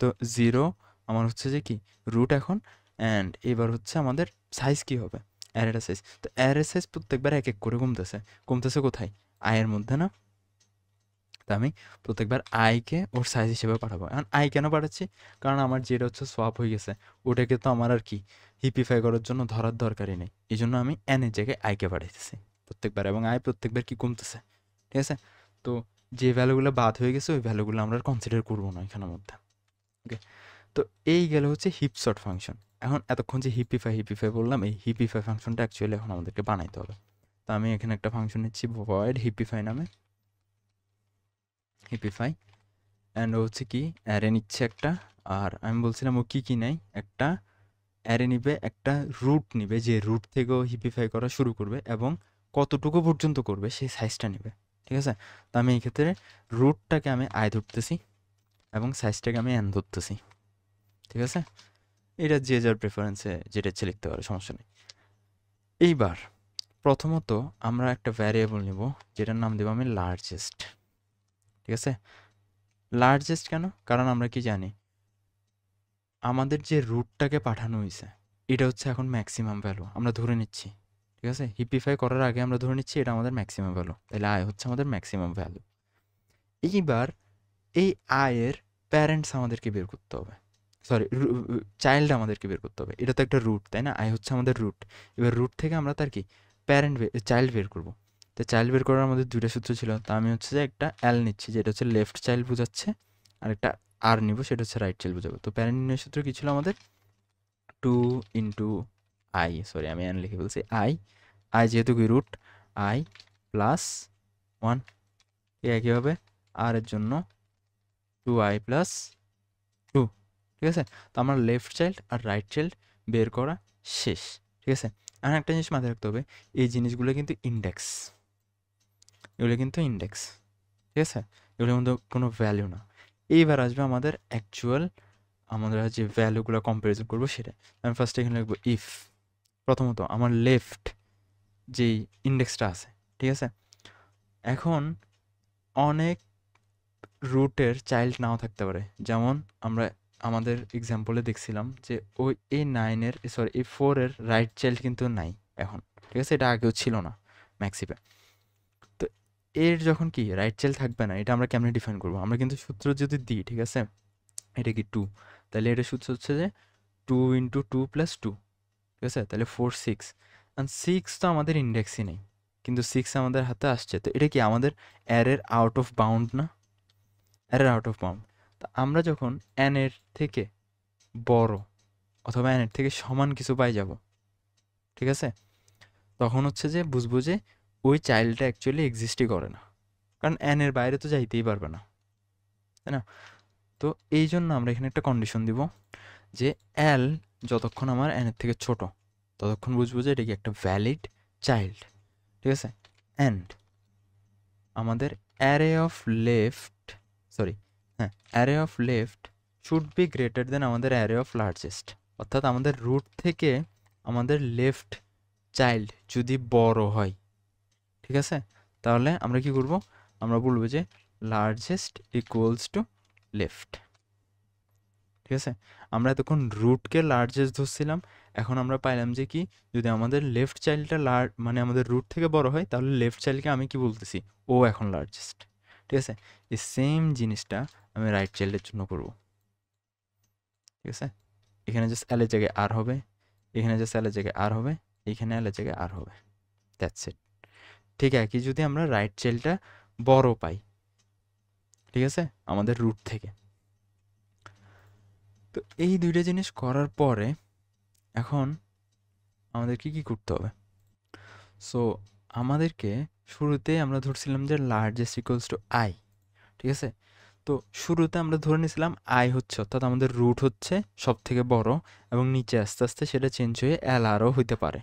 তো 0 আমার হচ্ছে যে কি রুট এখন, অ্যান্ড এবার হচ্ছে আমাদের সাইজ কি হবে? অ্যারেটা সাইজ। তো অ্যারে সাইজ প্রত্যেকবার এক এক করে কমতেছে কোথায়? আয়ের মধ্যে না? তো আমি প্রত্যেকবার আইকে ওর সাইজ হিসেবে পাঠাবো। এখন আই কেন পাঠাচ্ছি? কারণ আমার যেটা হচ্ছে সোয়াপ হয়ে গেছে, ওটাকে তো আমার আর কি হিপিফাই করার জন্য ধরার দরকারই নেই। এই জন্য আমি এনের জায়গায় আইকে পাঠাইতেছি প্রত্যেকবার, এবং আই প্রত্যেকবার কি কমতেছে, ঠিক আছে? তো যে ভ্যালুগুলো বাদ হয়ে গেছে ওই ভ্যালুগুলো আমরা কনসিডার করবো না এখানের মধ্যে। ওকে, তো এই গেল হচ্ছে হিপসর্ট ফাংশন। এখন এতক্ষণ যে হিপিফাই বললাম, এই হিপিফাই ফাংশনটা অ্যাকচুয়ালি এখন আমাদেরকে বানাইতে হবে। তো আমি এখানে একটা ফাংশন নিচ্ছি ভয়েড হিপিফাই নামে, হিপিফাই, অ্যান্ড হচ্ছে কি অ্যারে নিচ্ছে একটা, আর আমি বলছিলাম ও কি নেয়, একটা অ্যারে নিবে, একটা রুট নিবে, যে রুট থেকেও হিপিফাই করা শুরু করবে এবং কতটুকু পর্যন্ত করবে সেই সাইজটা নেবে, ঠিক আছে? তো আমি এই ক্ষেত্রে রুটটাকে আমি আই ধরতেছি এবং সাইজটাকে আমি এন ধরতেছি, ঠিক আছে? এটা যে যার প্রেফারেন্সে যেটা ইচ্ছে লিখতে পারে, সমস্যা নেই। এইবার প্রথমত আমরা একটা ভ্যারিয়েবল নিব যেটার নাম দেবো আমি লার্জেস্ট, ঠিক আছে? লার্জেস্ট কেন? কারণ আমরা কি জানি, আমাদের যে রুটটাকে পাঠানো হয়েছে এটা হচ্ছে এখন ম্যাক্সিমাম ভ্যালু আমরা ধরে নিচ্ছি, ঠিক আছে? হিপিফাই করার আগে আমরা ধরে নিচ্ছি এটা আমাদের ম্যাক্সিমাম ভ্যালু, তাহলে আই হচ্ছে আমাদের ম্যাক্সিমাম ভ্যালু। এইবার এই আয়ের প্যারেন্টস আমাদেরকে বের করতে হবে, সরি চাইল্ড আমাদেরকে বের করতে হবে। এটা তো একটা রুট, তাই না? আই হচ্ছে আমাদের রুট। এবার রুট থেকে আমরা তার কি প্যারেন্ট চাইল্ড বের করব। তো চাইল্ড বের করার আমাদের দুইটা সূত্র ছিল, তা আমি হচ্ছে যে একটা এল নিচ্ছি যেটা হচ্ছে লেফট চাইল্ড বোঝাচ্ছে, আর একটা আর নিব সেটা হচ্ছে রাইট চাইল্ড বোঝাবে। তো প্যারেন্ট নির্ণয় সূত্র কি ছিল আমাদের? 2 ইন্টু আই, সরি আমি এন লিখে বলছি, আই যেহেতু কি রুট, আই প্লাস 1, একইভাবে আর এর জন্য 2i প্লাস 2, ঠিক আছে? তো আমার লেফট চাইল্ড আর রাইট চাইল্ড বের করা শেষ, ঠিক আছে? আর একটা জিনিস মাথায় রাখতে হবে, এই জিনিসগুলো কিন্তু ইন্ডেক্স, এগুলো কিন্তু ইন্ডেক্স, ঠিক আছে? এগুলোর মধ্যে কোনো ভ্যালু না। এইবার আসবে আমাদের অ্যাকচুয়াল, আমরা যে ভ্যালুগুলো কম্পারিজন করবো সেটা। আমি ফার্স্ট এখানে লিখবো ইফ, প্রথমত আমার লেফট যেই ইন্ডেক্সটা আছে, ঠিক আছে? এখন অনেক রুটের চাইল্ড নাও থাকতে পারে, যেমন আমরা আমাদের এক্সাম্পলে দেখছিলাম যে ওই এই 9-এর, সরি এই 4-এর রাইট চাইল্ড কিন্তু নাই এখন, ঠিক আছে? এটা আগেও ছিল না ম্যাক্সিপে। তো এর যখন কি রাইট চাইল্ড থাকবে না, এটা আমরা কেমনে ডিফাইন করবো? আমরা কিন্তু সূত্র যদি দিই, ঠিক আছে, এটা কি 2, তাহলে এটা সূত্র হচ্ছে যে 2 ইন্টু 2 প্লাস 2, ঠিক আছে? তাহলে 4 6, অ্যান্ড 6 তো আমাদের ইন্ডেক্সই নেই, কিন্তু 6 আমাদের হাতে আসছে, তো এটা কি আমাদের অ্যারের আউট অফ বাউন্ড না? অ্যারের আউট অফ বাউন্ড। তা আমরা যখন n এর থেকে বড় অথবা n এর থেকে সমান কিছু পাই যাব, ঠিক আছে, তখন হচ্ছে যে বুঝবো যে ওই চাইল্ডটা অ্যাকচুয়ালি এক্সিস্টই করে না, কারণ n এর বাইরে তো যাইতেই পারবে না, তাই না? তো এই জন্য আমরা এখানে একটা কন্ডিশন দিব যে l যতক্ষণ আমার n এর থেকে ছোট ততক্ষণ বুঝবো যে এটা কি একটা ভ্যালিড চাইল্ড, ঠিক আছে? অ্যান্ড আমাদের অ্যারে অফ লেফট, সরি হ্যাঁ, array of left should be greater than আমাদের অ্যারে অফ লার্জেস্ট, অর্থাৎ আমাদের রুট থেকে আমাদের লেফট চাইল্ড যদি বড় হয়, ঠিক আছে, তাহলে আমরা কি করব? আমরা বলবো যে লার্জেস্ট ইকুয়ালস টু লেফট, ঠিক আছে? আমরা এতক্ষণ রুটকে লার্জেস্ট ধরছিলাম, এখন আমরা পাইলাম যে কি, যদি আমাদের লেফট চাইল্ডটা মানে আমাদের রুট থেকে বড় হয় তাহলে লেফট চাইল্ডকে আমি কি বলতেছি, ও এখন লার্জেস্ট, ঠিক আছে? এই সেম জিনিসটা আমি রাইট চাইল্ডের জন্য করব, ঠিক আছে? এখানে জাস্ট এলের জায়গায় আর হবে, এখানে জাস্ট এলের জায়গায় আর হবে, এখানে এলের জায়গায় আর হবে, দ্যাটস ইট। ঠিক একই যদি আমরা রাইট চাইল্ডটা বড় পাই, ঠিক আছে, আমাদের রুট থেকে। তো এই দুইটা জিনিস করার পরে এখন আমাদের কি করতে হবে? সো আমাদেরকে শুরুতে আমরা ধরছিলাম যে লার্জেস্ট ইকুয়ালস টু আই, ঠিক আছে? তো শুরুতে আমরা ধরে নিয়েছিলাম আই হচ্ছে, অর্থাৎ আমাদের রুট হচ্ছে সব থেকে বড়, এবং নিচে আস্তে আস্তে সেটা চেঞ্জ হয়ে এল আরও হইতে পারে,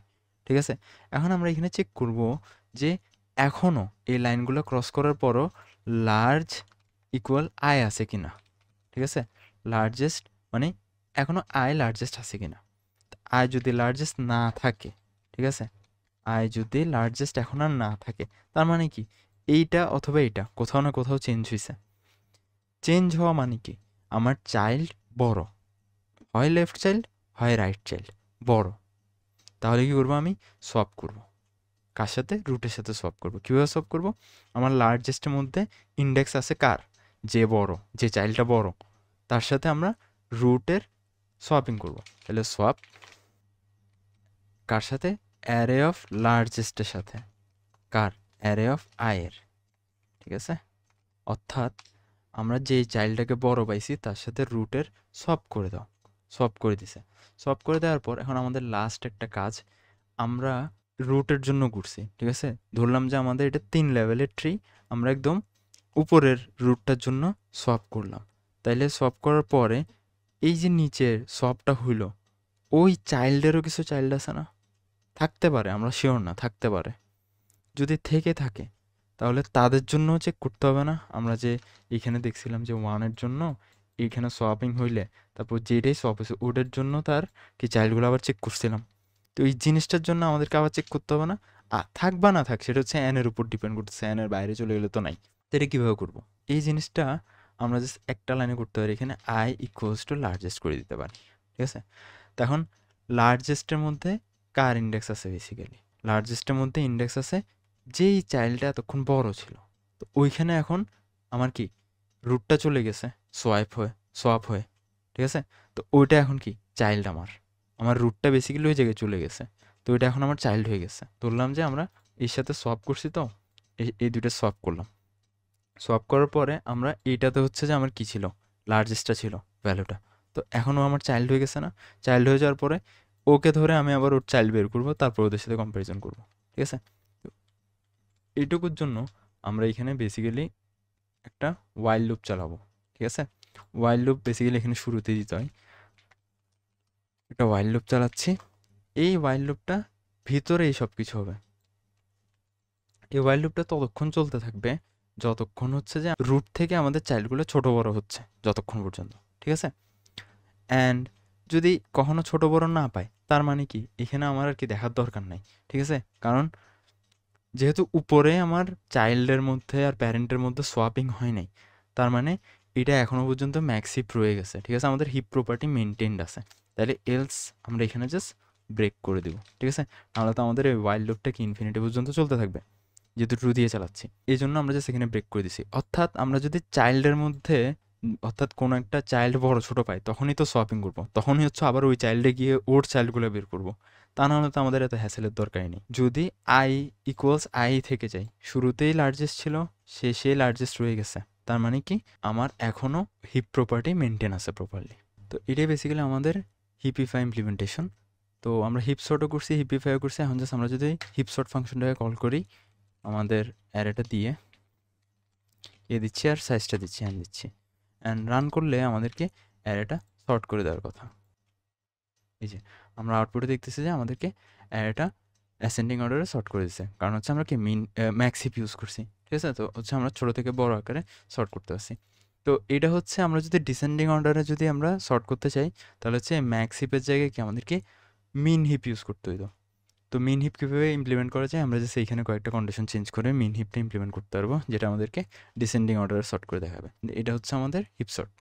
ঠিক আছে? এখন আমরা এখানে চেক করব যে এখনও এই লাইনগুলো ক্রস করার পরও লার্জ ইকুয়াল আই আছে কি না, ঠিক আছে? লার্জেস্ট মানে এখনও আই লার্জেস্ট আছে কি না। আই যদি লার্জেস্ট না থাকে, ঠিক আছে, আই যদি লার্জেস্ট এখন আর না থাকে, তার মানে কি এইটা অথবা এইটা কোথাও না কোথাও চেঞ্জ হয়েছে। চেঞ্জ হওয়া মানে কি, আমার চাইল্ড বড়, হয় লেফট চাইল্ড হয় রাইট চাইল্ড বড়, তাহলে কি করবো? আমি সোয়াপ করব, কার সাথে? রুটের সাথে সোয়াপ করব। কীভাবে সোয়াপ করব? আমার লার্জেস্টের মধ্যে ইন্ডেক্স আছে কার? যে বড়, যে চাইল্ডটা বড়, তার সাথে আমরা রুটের সোয়াপিং করব। তাহলে সোয়াপ কার সাথে? অ্যারে অফ লার্জেস্টের সাথে। কার? অ্যারে অফ আই এর। ঠিক আছে? অর্থাৎ আমরা যেই চাইল্ডটাকে বড় পাইছি তার সাথে রুটের সোয়াপ করে দাও। সোয়াপ করে দিছে। সোয়াপ করে দেওয়ার পর এখন আমাদের লাস্ট একটা কাজ, আমরা রুটের জন্য ঘুরছি। ঠিক আছে? ধরলাম যে আমাদের এটা 3 লেভেলের ট্রি, আমরা একদম উপরের রুটটার জন্য সোয়াপ করলাম। তাইলে সোয়াপ করার পরে এই যে নিচের সোয়াপটা হইল, ওই চাইল্ডেরও কিছু চাইল্ড আছে না? থাকতে পারে, আমরা শিওর না, থাকতে পারে। যদি থেকে থাকে তাহলে তাদের জন্যও চেক করতে হবে না? আমরা যে এইখানে দেখছিলাম যে 1-এর জন্য এইখানে সোয়াপিং হইলে তারপর যেটাই সোয়াপ হয়েছে ওটার জন্য তার কি চাইল্ডগুলো আবার চেক করছিলাম। তো এই জিনিসটার জন্য আমাদেরকে আবার চেক করতে হবে না? থাক বা না থাক সেটা হচ্ছে এর উপর ডিপেন্ড করতেছে, এর বাইরে চলে গেলে তো নাই। তো এটা কীভাবে করবো? এই জিনিসটা আমরা জাস্ট একটা লাইনে করতে পারি, এখানে আই ইকুয়ালস টু লার্জেস্ট করে দিতে পারি। ঠিক আছে? তো এখন লার্জেস্টের মধ্যে কার ইন্ডেক্স আছে? বেসিক্যালি লার্জেস্টের মধ্যে ইন্ডেক্স আছে যেই চাইল্ডটা এতক্ষণ বড় ছিল। তো ওইখানে এখন আমার কি রুটটা চলে গেছে সোয়াপ হয়ে। ঠিক আছে? তো ওইটা এখন কি চাইল্ড, আমার রুটটা বেসিক্যালি ওই জায়গায় চলে গেছে। তো ওইটা এখন আমার চাইল্ড হয়ে গেছে। ধরলাম যে আমরা এর সাথে সোয়াপ করছি, তো এই দুইটা সোয়াপ করলাম। সোয়াপ করার পরে আমরা এইটাতে হচ্ছে যে আমার কি ছিল? লার্জেস্টটা ছিল ভ্যালুটা। তো এখনও আমার চাইল্ড হয়ে গেছে না? চাইল্ড হয়ে যাওয়ার পরে ওকে ধরে আমি আবার ওর চাইল্ড বের করবো, তারপর ওদের সাথে কম্প্যারিজন করবো। ঠিক আছে? এইটুকুর জন্য আমরা এখানে বেসিক্যালি একটা ওয়াইল লুপ চালাবো। ঠিক আছে? ওয়াইল লুপ বেসিক্যালি এখানে শুরুতে দিতে হয়। একটা ওয়াইল লুপ চালাচ্ছি। এই ওয়াইল লুপটা ভিতরে এই সব কিছু হবে। এই ওয়াইল লুপটা ততক্ষণ চলতে থাকবে যতক্ষণ হচ্ছে যে রুট থেকে আমাদের চাইল্ডগুলো ছোট বড় হচ্ছে, যতক্ষণ পর্যন্ত। ঠিক আছে? অ্যান্ড যদি কখনো ছোট বড় না পায়, তার মানে কি এখানে আমার আর কি দেখার দরকার নাই। ঠিক আছে? কারণ যেহেতু উপরে আমার চাইল্ডের মধ্যে আর প্যারেন্টের মধ্যে সোয়াপিং হয় নাই, তার মানে এটা এখনও পর্যন্ত ম্যাক্স হিপ রয়ে গেছে। ঠিক আছে? আমাদের হিপ প্রপার্টি মেনটেন্ড আছে। তাহলে এলস আমরা এখানে জাস্ট ব্রেক করে দেবো। ঠিক আছে? তাহলে তো আমাদের এই ওয়াইল্ড লুপটা কি ইনফিনিটি পর্যন্ত চলতে থাকবে, যেহেতু ট্রু দিয়ে চালাচ্ছি। এই জন্য আমরা জাস্ট এখানে ব্রেক করে দিছি। অর্থাৎ আমরা যদি চাইল্ডের মধ্যে অর্থাৎ কোনো একটা চাইল্ড বড় ছোট পাই, তখনই তো সোয়াপিং করবো, তখনই হচ্ছে আবার ওই চাইল্ডে গিয়ে ওর চাইল্ডগুলো বের করবো। তা না হলে তো আমাদের এত হ্যাসেলের দরকারই নেই। যদি আই ইকুয়ালস আই থেকে যাই, শুরুতেই লার্জেস্ট ছিল, শেষে লার্জেস্ট রয়ে গেছে, তার মানে কি আমার এখনও হিপ প্রপার্টি মেনটেন আছে প্রপারলি। তো এটাই বেসিক্যালি আমাদের হিপিফাই ইমপ্লিমেন্টেশন। তো আমরা হিপসর্টও করছি, হিপিফাইও করছি। এখন জাস্ট আমরা যদি হিপসর্ট ফাংশনটাকে কল করি, আমাদের অ্যারেটা দিয়ে দিচ্ছি আর সাইজটা দিচ্ছি, দিচ্ছি, অ্যান্ড রান করলে আমাদেরকে অ্যারেটা সর্ট করে দেওয়ার কথা। এই যে আমরা আউটপুটে দেখতেছি যে আমাদেরকে অ্যারেটা অ্যাসেন্ডিং অর্ডারে সর্ট করে দিচ্ছে, কারণ হচ্ছে আমরা কি ম্যাক্স হিপ ইউজ করছি। ঠিক আছে? তো হচ্ছে আমরা ছোটো থেকে বড় আকারে সর্ট করতে পারছি। তো এটা হচ্ছে আমরা যদি ডিসেন্ডিং অর্ডারে যদি আমরা সর্ট করতে চাই, তাহলে হচ্ছে ম্যাক্স হিপের জায়গায় কি আমাদেরকে মিন হিপ ইউজ করতে হইতো। তো মিন হিপ কীভাবে ইমপ্লিমেন্ট করা যায়, আমরা জাস্ট এইখানে কয়েকটা কন্ডিশন চেঞ্জ করে মিন হিপটা ইমপ্লিমেন্ট করতে পারবো, যেটা আমাদেরকে ডিসেন্ডিং অর্ডারে সর্ট করে দেখাবে। এটা হচ্ছে আমাদের হিপ সর্ট।